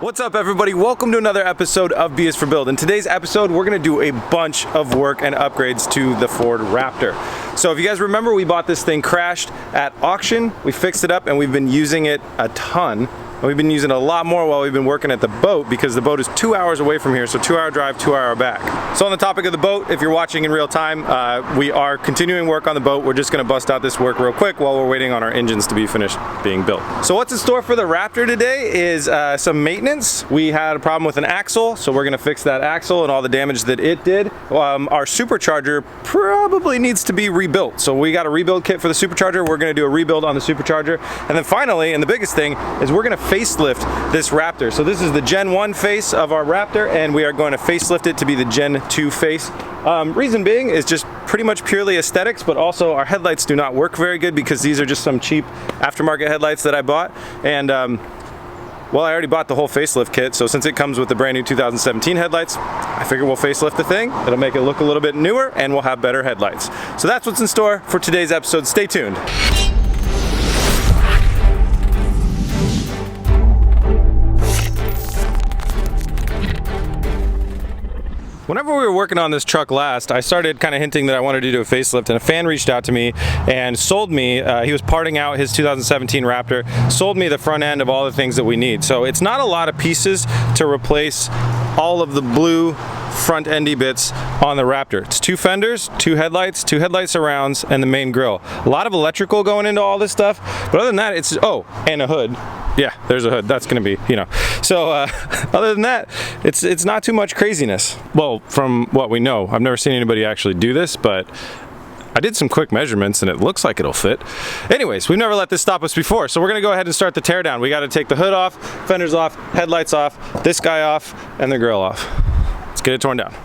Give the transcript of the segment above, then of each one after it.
What's up, everybody? Welcome to another episode of B is for Build. In today's episode, we're going to do a bunch of work and upgrades to the Ford Raptor. So if you guys remember, we bought this thing crashed at auction. We fixed it up and we've been using it a ton. And we've been using it a lot more while we've been working at the boat because the boat is 2 hours away from here, so 2-hour drive, 2-hour back. So on the topic of the boat, if you're watching in real time, we are continuing work on the boat. We're just going to bust out this work real quick while we're waiting on our engines to be finished being built. So what's in store for the Raptor today is some maintenance. We had a problem with an axle, so we're going to fix that axle and all the damage that it did. Our Supercharger probably needs to be rebuilt. So we got a rebuild kit for the Supercharger. We're going to do a rebuild on the Supercharger. And then finally, and the biggest thing, is we're going to facelift this Raptor. So this is the Gen 1 face of our Raptor, and we are going to facelift it to be the Gen 2 face. Reason being is just pretty much purely aesthetics, but also our headlights do not work very good because these are just some cheap aftermarket headlights that I bought. And well, I already bought the whole facelift kit, so since it comes with the brand new 2017 headlights, I figure we'll facelift the thing. It'll make it look a little bit newer and we'll have better headlights. So that's what's in store for today's episode. Stay tuned. Whenever we were working on this truck last, I started kind of hinting that I wanted to do a facelift, and a fan reached out to me and sold me, he was parting out his 2017 Raptor, sold me the front end of all the things that we need. So it's not a lot of pieces to replace all of the blue front endy bits on the Raptor. It's 2 fenders, 2 headlights, 2 headlight surrounds, and the main grille. A lot of electrical going into all this stuff, but other than that, it's, oh, and a hood. Yeah, there's a hood. That's gonna be, you know. So other than that, it's not too much craziness. Well, from what we know, I've never seen anybody actually do this, but I did some quick measurements and it looks like it'll fit. Anyways, we've never let this stop us before, so we're gonna go ahead and start the teardown. We gotta take the hood off, fenders off, headlights off, this guy off, and the grille off. Let's get it torn down.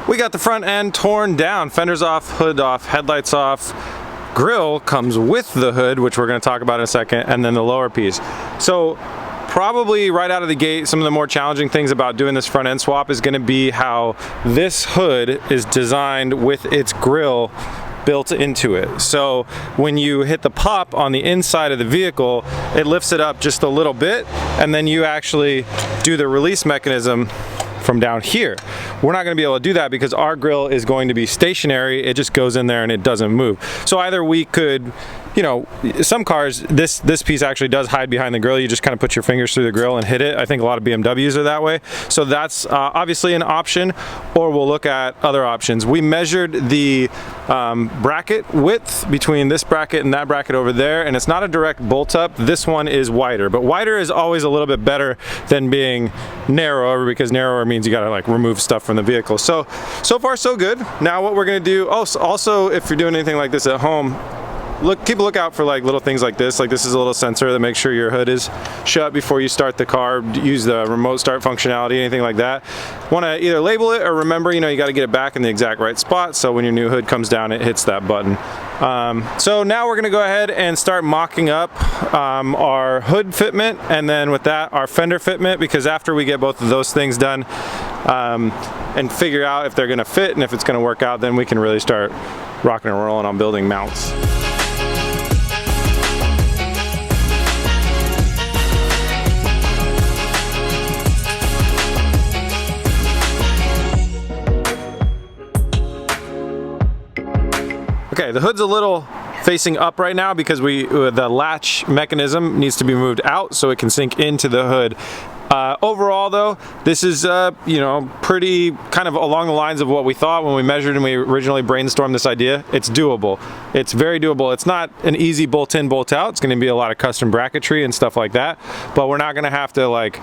We got the front end torn down, fenders off, hood off, headlights off. Grille comes with the hood, which we're going to talk about in a second, and then the lower piece. So probably right out of the gate, some of the more challenging things about doing this front end swap is going to be how this hood is designed with its grille built into it. So when you hit the pop on the inside of the vehicle, it lifts it up just a little bit, and then you actually do the release mechanism from down here. We're not going to be able to do that because our grille is going to be stationary. It just goes in there and it doesn't move. So either we could, you know, some cars, this piece actually does hide behind the grille. You just kind of put your fingers through the grille and hit it. I think a lot of BMWs are that way. So that's obviously an option, or we'll look at other options. We measured the bracket width between this bracket and that bracket over there, and it's not a direct bolt up. This one is wider, but wider is always a little bit better than being narrower, because narrower means you gotta like remove stuff from the vehicle. So far so good. Now what we're gonna do, also if you're doing anything like this at home, keep a lookout for like little things like this. Like this is a little sensor that makes sure your hood is shut before you start the car. Use the remote start functionality, anything like that. Want to either label it or remember, you know, you got to get it back in the exact right spot, so when your new hood comes down, it hits that button. So now we're going to go ahead and start mocking up our hood fitment, and then with that our fender fitment, because after we get both of those things done and figure out if they're going to fit and if it's going to work out, then we can really start rocking and rolling on building mounts. Okay, the hood's a little facing up right now because the latch mechanism needs to be moved out so it can sink into the hood. Overall though, this is you know, pretty kind of along the lines of what we thought when we measured and we originally brainstormed this idea. It's doable. It's very doable. It's not an easy bolt in, bolt out. It's going to be a lot of custom bracketry and stuff like that, but we're not going to have to like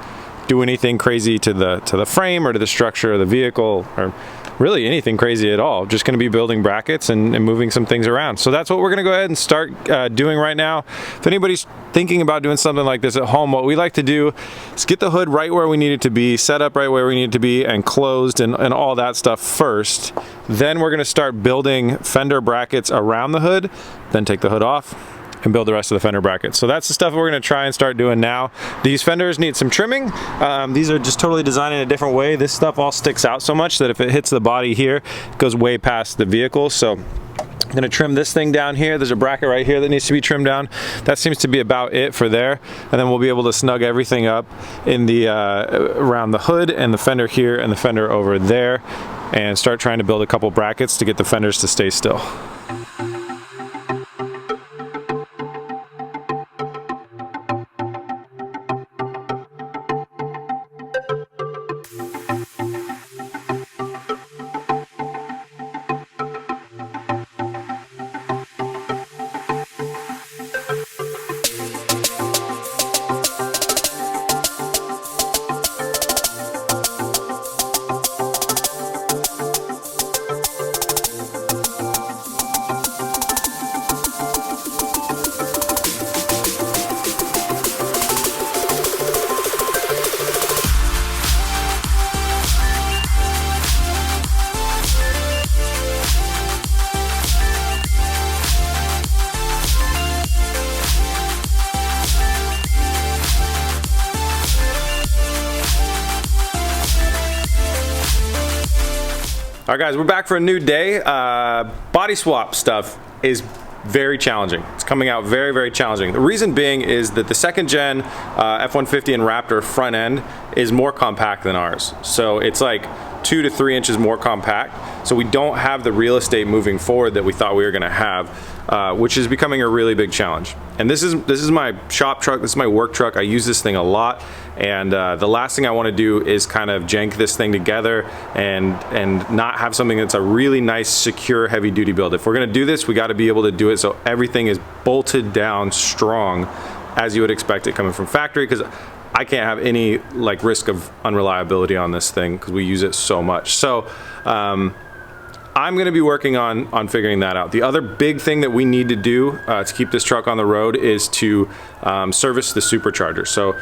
do anything crazy to the frame or to the structure of the vehicle or really anything crazy at all. Just going to be building brackets and moving some things around. So that's what we're going to go ahead and start doing right now. If anybody's thinking about doing something like this at home, what we like to do is get the hood right where we need it to be, set up right where we need it to be, and closed and all that stuff first. Then we're going to start building fender brackets around the hood, then take the hood off and build the rest of the fender brackets. So that's the stuff we're going to try and start doing now. These fenders need some trimming. These are just totally designed in a different way. This stuff all sticks out so much that if it hits the body here, it goes way past the vehicle. So I'm going to trim this thing down here. There's a bracket right here that needs to be trimmed down. That seems to be about it for there. And then we'll be able to snug everything up in the around the hood and the fender here and the fender over there, and start trying to build a couple brackets to get the fenders to stay still. All right, guys, we're back for a new day. Body swap stuff is very challenging. It's coming out very, very challenging. The reason being is that the second gen F-150 and Raptor front end is more compact than ours. So it's like 2 to 3 inches more compact. So we don't have the real estate moving forward that we thought we were gonna have, which is becoming a really big challenge. And this is my shop truck, this is my work truck. I use this thing a lot. And the last thing I want to do is kind of jank this thing together and not have something that's a really nice, secure, heavy duty build. If we're going to do this, we got to be able to do it so everything is bolted down strong as you would expect it coming from factory, because I can't have any like risk of unreliability on this thing because we use it so much. So I'm going to be working on figuring that out. The other big thing that we need to do to keep this truck on the road is to service the Supercharger. So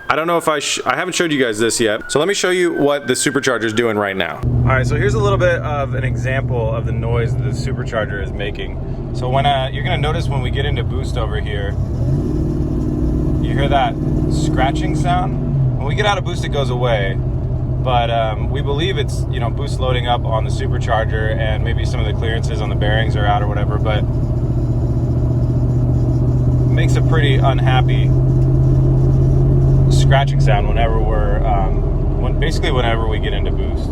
I don't know if I haven't showed you guys this yet. So let me show you what the Supercharger is doing right now. All right, so here's a little bit of an example of the noise that the Supercharger is making. So when you're gonna notice when we get into boost over here, you hear that scratching sound. When we get out of boost, it goes away. But we believe it's, you know, boost loading up on the Supercharger, and maybe some of the clearances on the bearings are out or whatever, but it makes a pretty unhappy scratching sound whenever we're basically whenever we get into boost.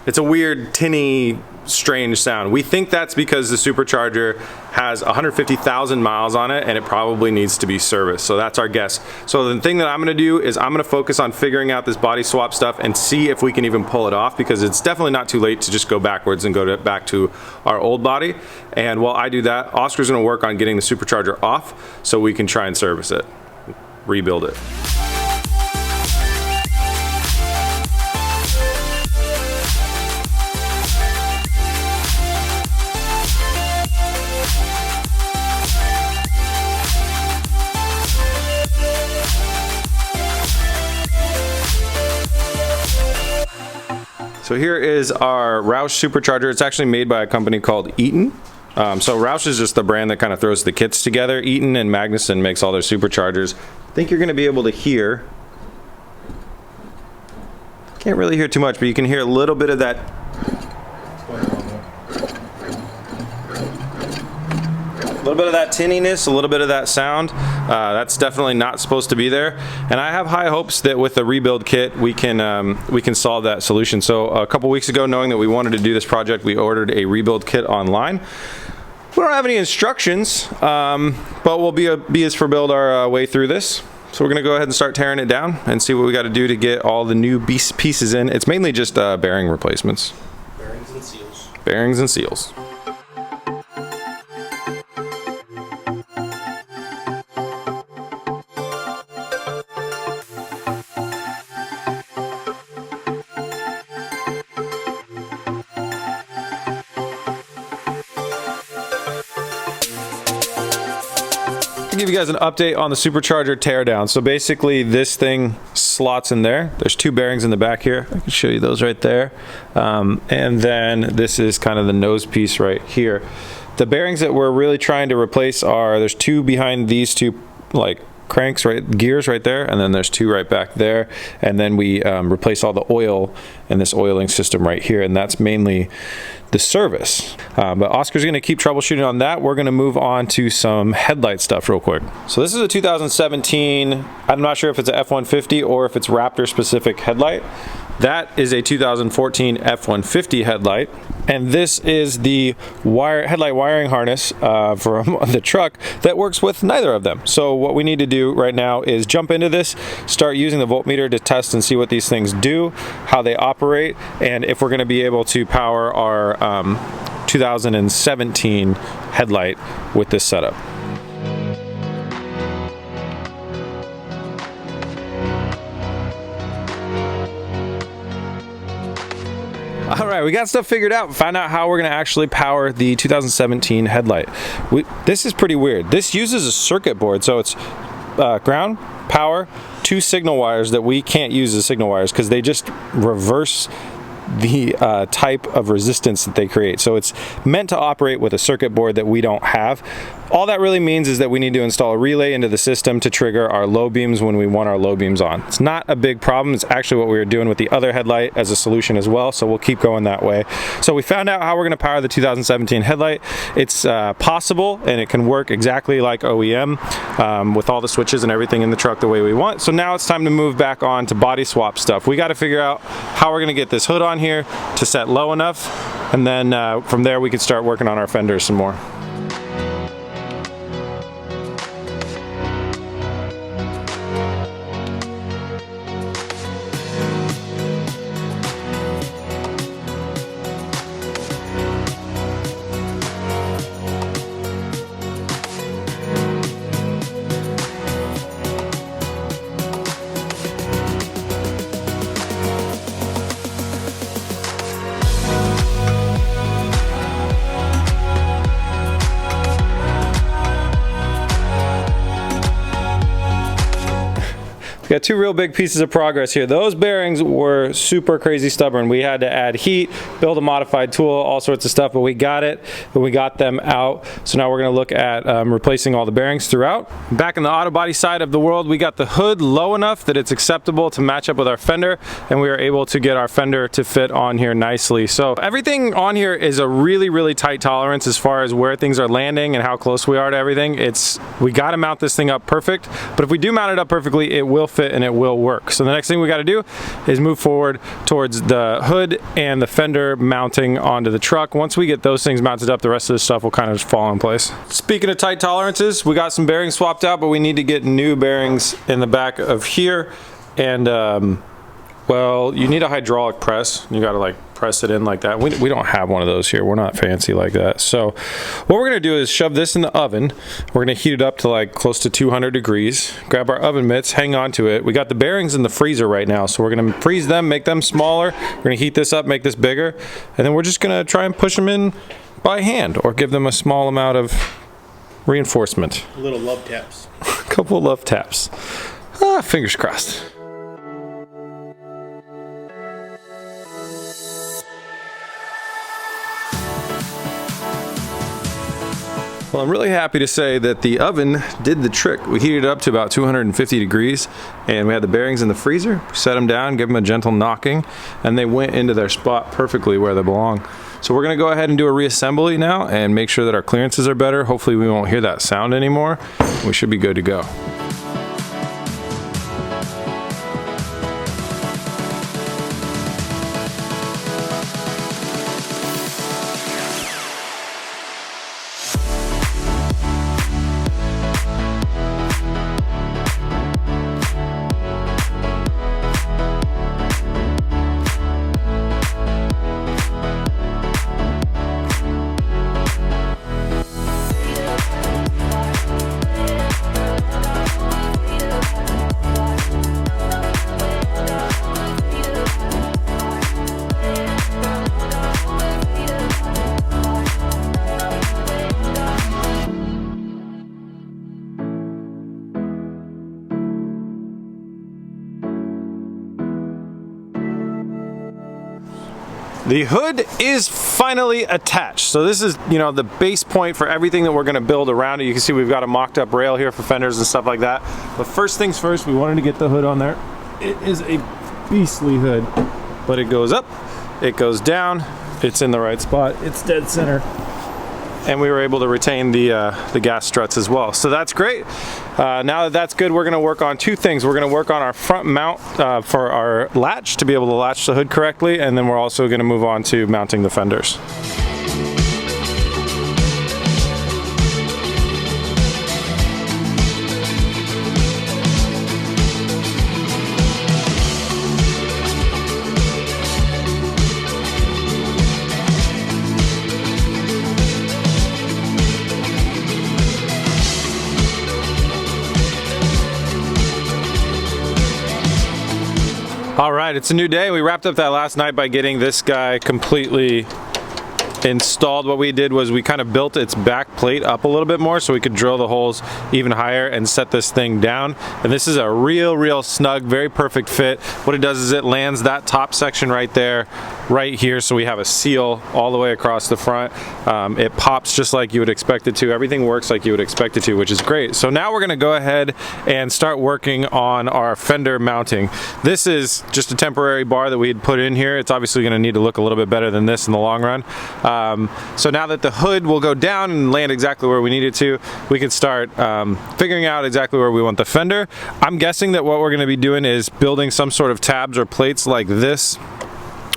It's a weird tinny strange sound. We think that's because the Supercharger has 150,000 miles on it and it probably needs to be serviced. So that's our guess. So the thing that I'm going to do is I'm going to focus on figuring out this body swap stuff and see if we can even pull it off, because it's definitely not too late to just go backwards and go back to our old body. And while I do that, Oscar's going to work on getting the Supercharger off so we can try and service it, rebuild it. So here is our Roush Supercharger. It's actually made by a company called Eaton. So Roush is just the brand that kind of throws the kits together. Eaton and Magnuson makes all their Superchargers. I think you're going to be able to hear, can't really hear too much, but you can hear a little bit of that. A little bit of that tinniness, a little bit of that sound. That's definitely not supposed to be there. And I have high hopes that with the rebuild kit, we can solve that solution. So a couple weeks ago, knowing that we wanted to do this project, we ordered a rebuild kit online. We don't have any instructions, but we'll be as for build our way through this. So we're gonna go ahead and start tearing it down and see what we got to do to get all the new pieces in. It's mainly just bearing replacements. Bearings and seals. Bearings and seals. to give you guys an update on the Supercharger teardown. So basically this thing slots in there. There's two bearings in the back here. I can show you those right there. And then this is kind of the nose piece right here. The bearings that we're really trying to replace are, there's two behind these two like cranks, right, gears right there, and then there's two right back there, and then we replace all the oil in this oiling system right here, and that's mainly the service. But Oscar's gonna keep troubleshooting on that. We're gonna move on to some headlight stuff real quick. So this is a 2017, I'm not sure if it's a F-150 or if it's Raptor specific headlight. That is a 2014 F-150 headlight, and this is the headlight wiring harness from the truck that works with neither of them. So what we need to do right now is jump into this, start using the voltmeter to test and see what these things do, how they operate, and if we're going to be able to power our 2017 headlight with this setup. All right, we got stuff figured out. Found out how we're gonna actually power the 2017 headlight. This is pretty weird. This uses a circuit board, so it's ground, power, two signal wires that we can't use as signal wires because they just reverse the type of resistance that they create. So it's meant to operate with a circuit board that we don't have. All that really means is that we need to install a relay into the system to trigger our low beams when we want our low beams on. It's not a big problem. It's actually what we were doing with the other headlight as a solution as well, so we'll keep going that way. So we found out how we're going to power the 2017 headlight. It's possible, and it can work exactly like OEM with all the switches and everything in the truck the way we want. So now it's time to move back on to body swap stuff. We got to figure out how we're going to get this hood on here to set low enough, and then from there we can start working on our fenders some more. Got two real big pieces of progress here. Those bearings were super crazy stubborn. We had to add heat, build a modified tool, all sorts of stuff, but we got it, and we got them out. So now we're gonna look at replacing all the bearings throughout. Back in the auto body side of the world, we got the hood low enough that it's acceptable to match up with our fender, and we were able to get our fender to fit on here nicely. So everything on here is a really, really tight tolerance as far as where things are landing and how close we are to everything. We gotta mount this thing up perfect, but if we do mount it up perfectly, it will fit and it will work. So the next thing we got to do is move forward towards the hood and the fender mounting onto the truck. Once we get those things mounted up, the rest of this stuff will kind of just fall in place. Speaking of tight tolerances, we got some bearings swapped out, but we need to get new bearings in the back of here. And well, you need a hydraulic press. You got to like press it in like that. We don't have one of those here. We're not fancy like that. So what we're gonna do is shove this in the oven. We're gonna heat it up to like close to 200 degrees. Grab our oven mitts, hang on to it. We got the bearings in the freezer right now, so we're gonna freeze them, make them smaller. We're gonna heat this up, make this bigger, and then we're just gonna try and push them in by hand or give them a small amount of reinforcement. Little love taps. A couple of love taps. Fingers crossed. Well, I'm really happy to say that the oven did the trick. We heated it up to about 250 degrees, and we had the bearings in the freezer, set them down, give them a gentle knocking, and they went into their spot perfectly where they belong. So we're gonna go ahead and do a reassembly now and make sure that our clearances are better. Hopefully we won't hear that sound anymore. We should be good to go. The hood is finally attached. So this is, you know, the base point for everything that we're gonna build around it. You can see we've got a mocked up rail here for fenders and stuff like that. But first things first, we wanted to get the hood on there. It is a beastly hood, but it goes up, it goes down, it's in the right spot, it's dead center. And we were able to retain the gas struts as well. So that's great. Now that that's good, we're gonna work on two things. We're gonna work on our front mount for our latch to be able to latch the hood correctly, and then we're also gonna move on to mounting the fenders. All right, it's a new day. We wrapped up that last night by getting this guy completely installed. What we did was we kind of built its back plate up a little bit more so we could drill the holes even higher and set this thing down. And this is a real snug, very perfect fit. What it does is it lands that top section right there, right here, so we have a seal all the way across the front. It pops just like you would expect it to. Everything works like you would expect it to, which is great. So now we're gonna go ahead and start working on our fender mounting. This is just a temporary bar that we had put in here. It's obviously gonna need to look a little bit better than this in the long run. So now that the hood will go down and land exactly where we need it to, we can start figuring out exactly where we want the fender. I'm guessing that what we're gonna be doing is building some sort of tabs or plates like this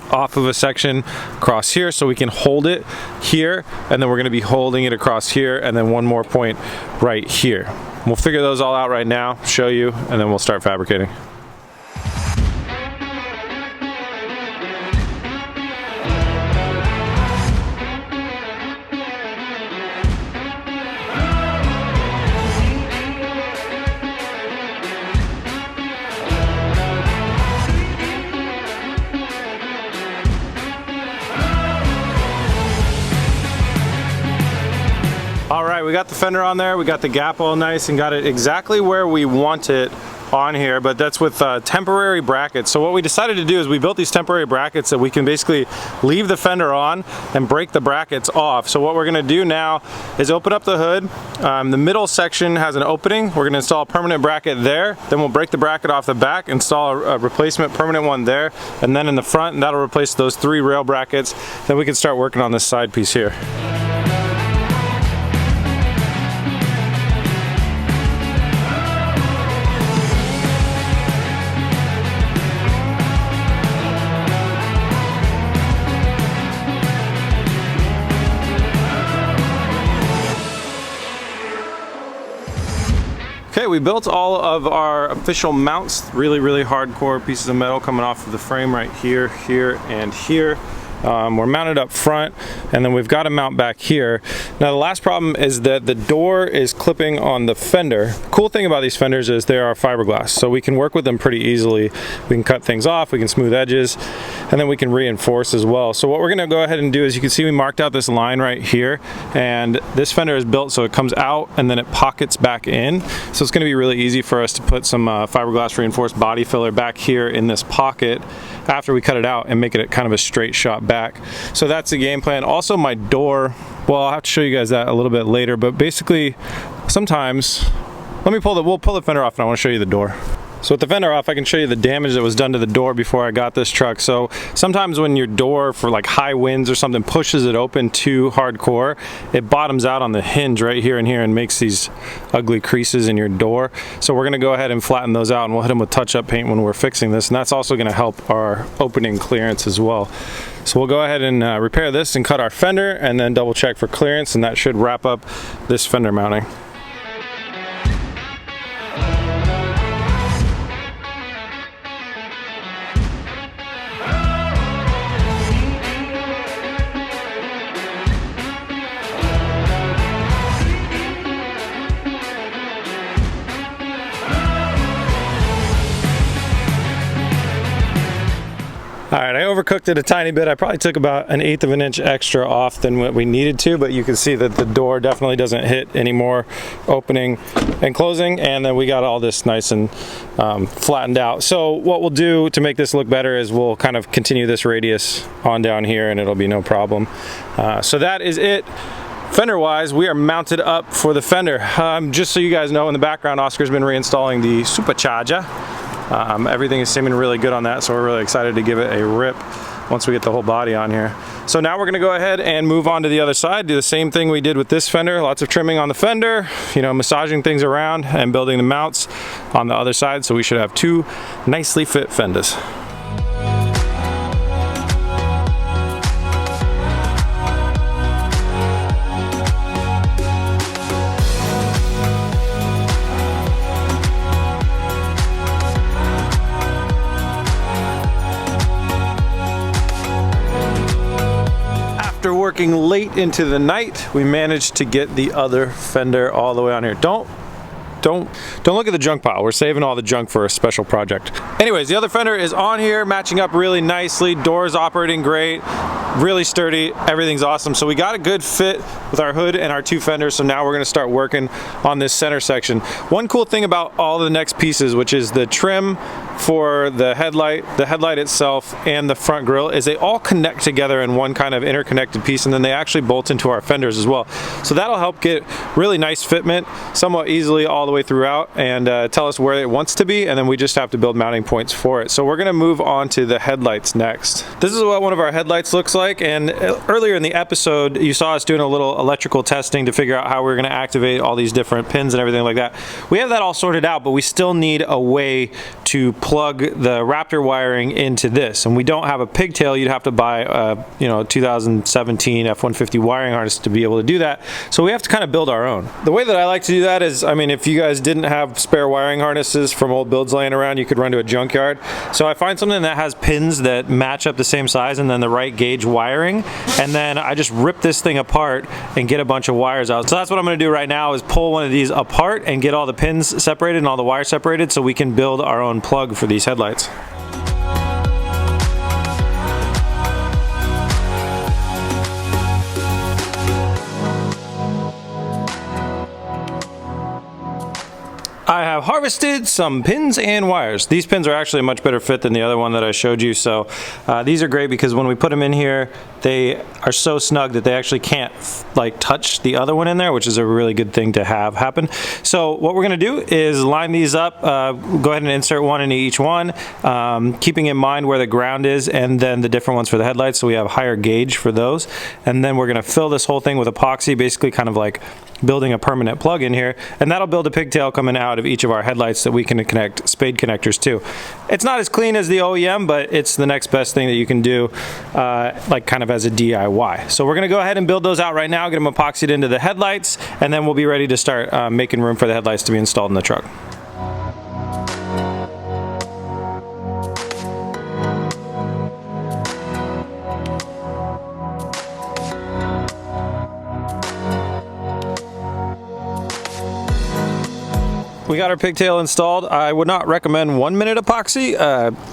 off of a section across here so we can hold it here, and then we're going to be holding it across here, and then one more point right here. We'll figure those all out right now, show you, and then we'll start fabricating. All right, we got the fender on there, we got the gap all nice and got it exactly where we want it on here, but that's with temporary brackets. So what we decided to do is we built these temporary brackets that we can basically leave the fender on and break the brackets off. So what we're gonna do now is open up the hood. The middle section has an opening. We're gonna install a permanent bracket there. Then we'll break the bracket off the back, install a replacement permanent one there, and then in the front, and that'll replace those 3 rail brackets. Then we can start working on this side piece here. Okay, we built all of our official mounts, really hardcore pieces of metal coming off of the frame right here, here, and here. We're mounted up front, and then we've got a mount back here. Now the last problem is that the door is clipping on the fender. The cool thing about these fenders is they are fiberglass, so we can work with them pretty easily. We can cut things off, we can smooth edges, and then we can reinforce as well. So what we're gonna go ahead and do is, you can see we marked out this line right here, and this fender is built so it comes out and then it pockets back in. So it's gonna be really easy for us to put some fiberglass reinforced body filler back here in this pocket after we cut it out and make it kind of a straight shot back. So that's the game plan. Also my door, well, I'll have to show you guys that a little bit later, but basically sometimes, we'll pull the fender off and I want to show you the door. So with the fender off, I can show you the damage that was done to the door before I got this truck. So sometimes when your door, for like high winds or something, pushes it open too hardcore, it bottoms out on the hinge right here and here and makes these ugly creases in your door. So we're gonna go ahead and flatten those out, and we'll hit them with touch-up paint when we're fixing this, and that's also gonna help our opening clearance as well. So we'll go ahead and repair this and cut our fender, and then double check for clearance, and that should wrap up this fender mounting. All right, I overcooked it a tiny bit. I probably took about 1/8 of an inch extra off than what we needed to, but you can see that the door definitely doesn't hit any more opening and closing, and then we got all this nice and flattened out. So what we'll do to make this look better is we'll kind of continue this radius on down here and it'll be no problem. So that is it. Fender wise, we are mounted up for the fender. Just so you guys know, in the background, Oscar's been reinstalling the Supercharger. Everything is seeming really good on that, so we're really excited to give it a rip once we get the whole body on here. So now we're gonna go ahead and move on to the other side, do the same thing we did with this fender, lots of trimming on the fender, you know, massaging things around and building the mounts on the other side, so we should have two nicely fit fenders. After working late into the night, we managed to get the other fender all the way on here. Don't look at the junk pile. We're saving all the junk for a special project. Anyways, the other fender is on here, matching up really nicely. Doors operating great, really sturdy, everything's awesome. So we got a good fit with our hood and our two fenders, so now we're gonna start working on this center section. One cool thing about all the next pieces, which is the trim for the headlight itself, and the front grille, is they all connect together in one kind of interconnected piece, and then they actually bolt into our fenders as well. So that'll help get really nice fitment somewhat easily all the way throughout, and tell us where it wants to be, and then we just have to build mounting points for it. So we're gonna move on to the headlights next. This is what one of our headlights looks like, and earlier in the episode you saw us doing a little electrical testing to figure out how we're gonna activate all these different pins and everything like that. We have that all sorted out, but we still need a way to plug the Raptor wiring into this, and we don't have a pigtail. You'd have to buy a 2017 F-150 wiring harness to be able to do that, so we have to kind of build our own. The way that I like to do that is, I mean, if you guys didn't have spare wiring harnesses from old builds laying around, you could run to a junkyard. So I find something that has pins that match up the same size and then the right gauge wiring, and then I just rip this thing apart and get a bunch of wires out. So that's what I'm going to do right now, is pull one of these apart and get all the pins separated and all the wires separated so we can build our own plug for these headlights. I have harvested some pins and wires. These pins are actually a much better fit than the other one that I showed you, so these are great because when we put them in here, they are so snug that they actually can't like touch the other one in there, which is a really good thing to have happen. So what we're gonna do is line these up, go ahead and insert one into each one, keeping in mind where the ground is, and then the different ones for the headlights, so we have higher gauge for those. And then we're gonna fill this whole thing with epoxy, basically kind of like building a permanent plug in here, and that'll build a pigtail coming out of each of our headlights that we can connect spade connectors to. It's not as clean as the OEM, but it's the next best thing that you can do, like kind of as a DIY. So we're gonna go ahead and build those out right now, get them epoxied into the headlights, and then we'll be ready to start making room for the headlights to be installed in the truck. We got our pigtail installed. I would not recommend 1-minute epoxy.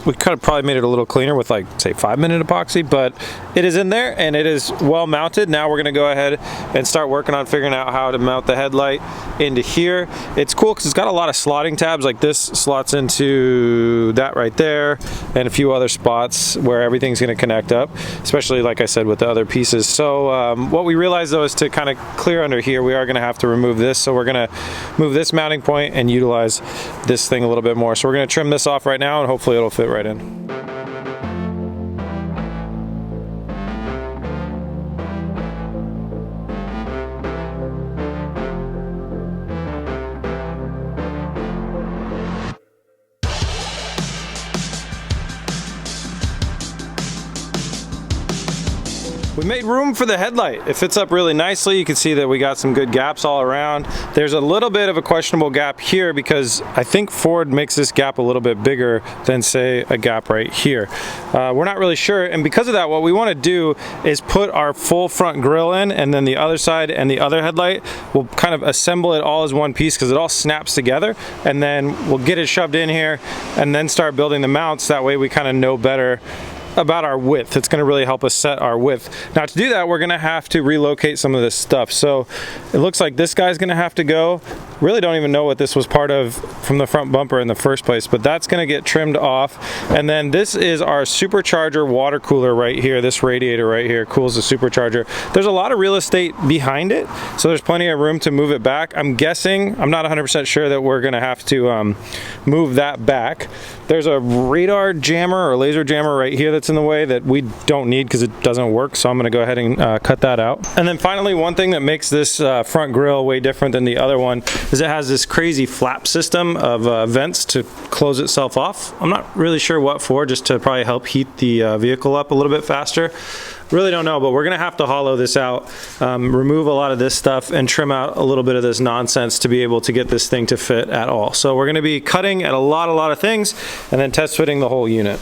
We could have probably made it a little cleaner with like, say, 5-minute epoxy, but it is in there and it is well mounted. Now we're gonna go ahead and start working on figuring out how to mount the headlight into here. It's cool because it's got a lot of slotting tabs, like this slots into that right there, and a few other spots where everything's gonna connect up, especially like I said with the other pieces. So what we realized though is to kind of clear under here, we are gonna have to remove this. So we're gonna move this mounting point and utilize this thing a little bit more. So we're going to trim this off right now and hopefully it'll fit right in. We made room for the headlight. It fits up really nicely. You can see that we got some good gaps all around. There's a little bit of a questionable gap here because I think Ford makes this gap a little bit bigger than, say, a gap right here. We're not really sure, and because of that, what we want to do is put our full front grille in, and then the other side and the other headlight, we'll kind of assemble it all as one piece because it all snaps together, and then we'll get it shoved in here and then start building the mounts. That way we kind of know better about our width. It's gonna really help us set our width. Now to do that, we're gonna have to relocate some of this stuff. So it looks like this guy's gonna have to go. Really don't even know what this was part of from the front bumper in the first place, but that's gonna get trimmed off. And then this is our Supercharger water cooler right here. This radiator right here cools the Supercharger. There's a lot of real estate behind it, so there's plenty of room to move it back. I'm guessing, I'm not 100% sure that we're gonna have to move that back. There's a radar jammer or laser jammer right here that's in the way that we don't need because it doesn't work, so I'm gonna go ahead and cut that out. And then finally, one thing that makes this front grille way different than the other one is it has this crazy flap system of vents to close itself off. I'm not really sure what for, just to probably help heat the vehicle up a little bit faster. Really don't know, but we're gonna have to hollow this out, remove a lot of this stuff, and trim out a little bit of this nonsense to be able to get this thing to fit at all. So we're gonna be cutting at a lot of things and then test fitting the whole unit.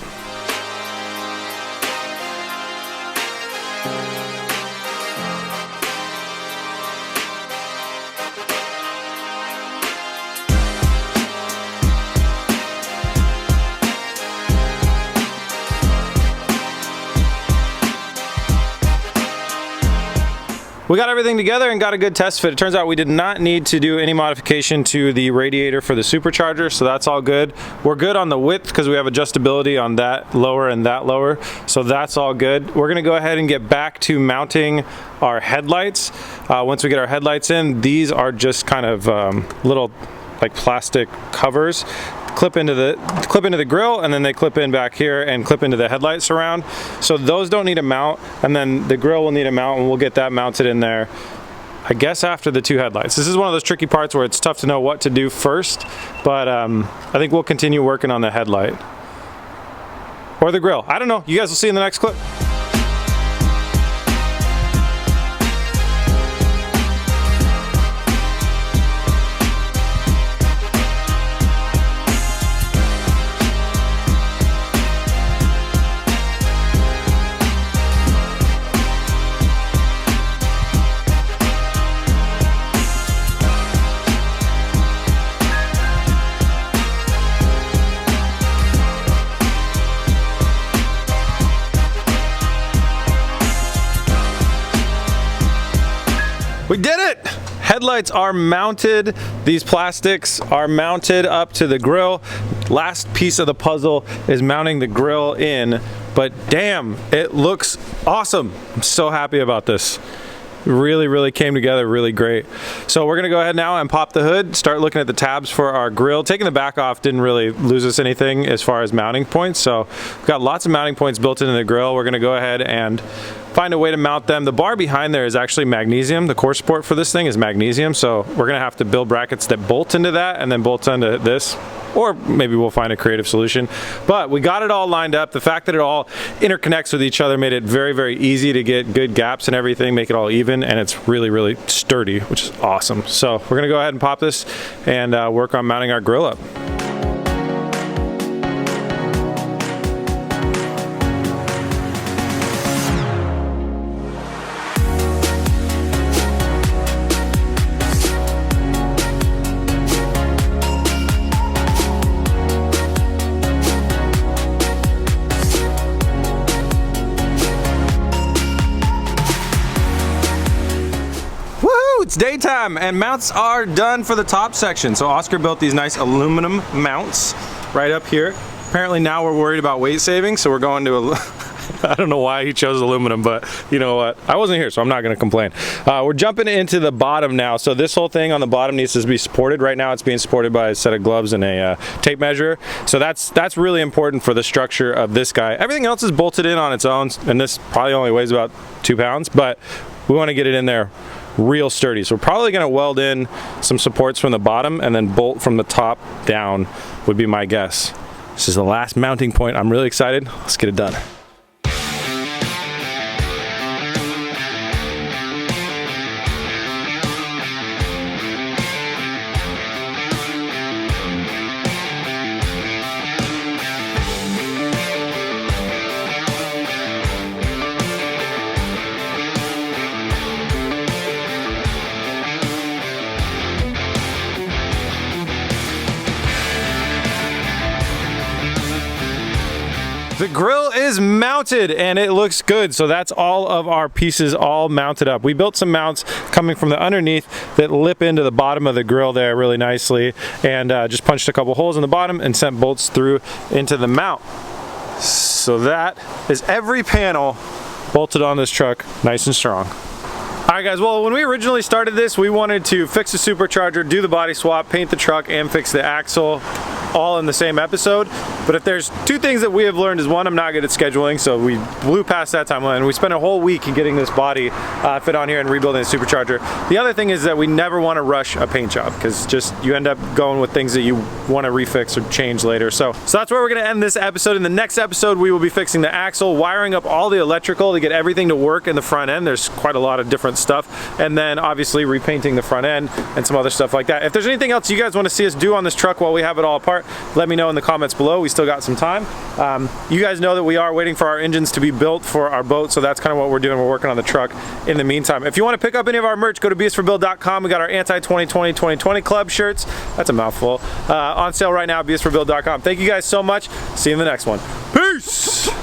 We got everything together and got a good test fit. It turns out we did not need to do any modification to the radiator for the Supercharger, so that's all good. We're good on the width because we have adjustability on that lower and that lower, so that's all good. We're gonna go ahead and get back to mounting our headlights. Once we get our headlights in, these are just kind of little like plastic covers. Clip into the grill, and then they clip in back here and clip into the headlight surround. So those don't need a mount, and then the grill will need a mount, and we'll get that mounted in there, I guess, after the two headlights. This is one of those tricky parts where it's tough to know what to do first, but I think we'll continue working on the headlight or the grill. I don't know. You guys will see in the next clip. We did it! Headlights are mounted. These plastics are mounted up to the grill. Last piece of the puzzle is mounting the grill in, but damn, it looks awesome. I'm so happy about this. Really came together really great. So we're gonna go ahead now and pop the hood, start looking at the tabs for our grill. Taking the back off didn't really lose us anything as far as mounting points, so we've got lots of mounting points built into the grill. We're gonna go ahead and find a way to mount them. The bar behind there is actually magnesium. The core support for this thing is magnesium, so we're gonna have to build brackets that bolt into that and then bolt into this, or maybe we'll find a creative solution. But we got it all lined up. The fact that it all interconnects with each other made it very easy to get good gaps and everything, make it all even, and it's really sturdy, which is awesome. So we're gonna go ahead and pop this and work on mounting our grill up. It's daytime and mounts are done for the top section. So Oscar built these nice aluminum mounts right up here. Apparently now we're worried about weight saving, so we're going to I don't know why he chose aluminum, but you know what? I wasn't here, so I'm not gonna complain. We're jumping into the bottom now. So this whole thing on the bottom needs to be supported. Right now it's being supported by a set of gloves and a tape measure. So that's really important for the structure of this guy. Everything else is bolted in on its own, and this probably only weighs about 2 pounds, but we wanna get it in there real sturdy. So we're probably gonna weld in some supports from the bottom and then bolt from the top down would be my guess. This is the last mounting point. I'm really excited. Let's get it done. The grill is is mounted and it looks good. So that's all of our pieces all mounted up. We built some mounts coming from the underneath that lip into the bottom of the grill there really nicely, and just punched a couple holes in the bottom and sent bolts through into the mount. So that is every panel bolted on this truck nice and strong. Alright guys, well when we originally started this, we wanted to fix the supercharger, do the body swap, paint the truck, and fix the axle all in the same episode. But if there's two things that we have learned is, one, I'm not good at scheduling, so we blew past that timeline and we spent a whole week in getting this body fit on here and rebuilding the supercharger. The other thing is that we never want to rush a paint job, because just you end up going with things that you want to refix or change later. So that's where we're going to end this episode. In the next episode, we will be fixing the axle, wiring up all the electrical to get everything to work in the front end. There's quite a lot of different stuff, and then obviously repainting the front end and some other stuff like that. If there's anything else you guys want to see us do on this truck while we have it all apart, let me know in the comments below. We still got some time. You guys know that we are waiting for our engines to be built for our boat, so that's kind of what we're doing. We're working on the truck in the meantime. If you want to pick up any of our merch, go to bsforbuild.com. We got our anti-2020 club shirts, that's a mouthful, on sale right now at bsforbuild.com. Thank you guys so much. See you in the next one. Peace!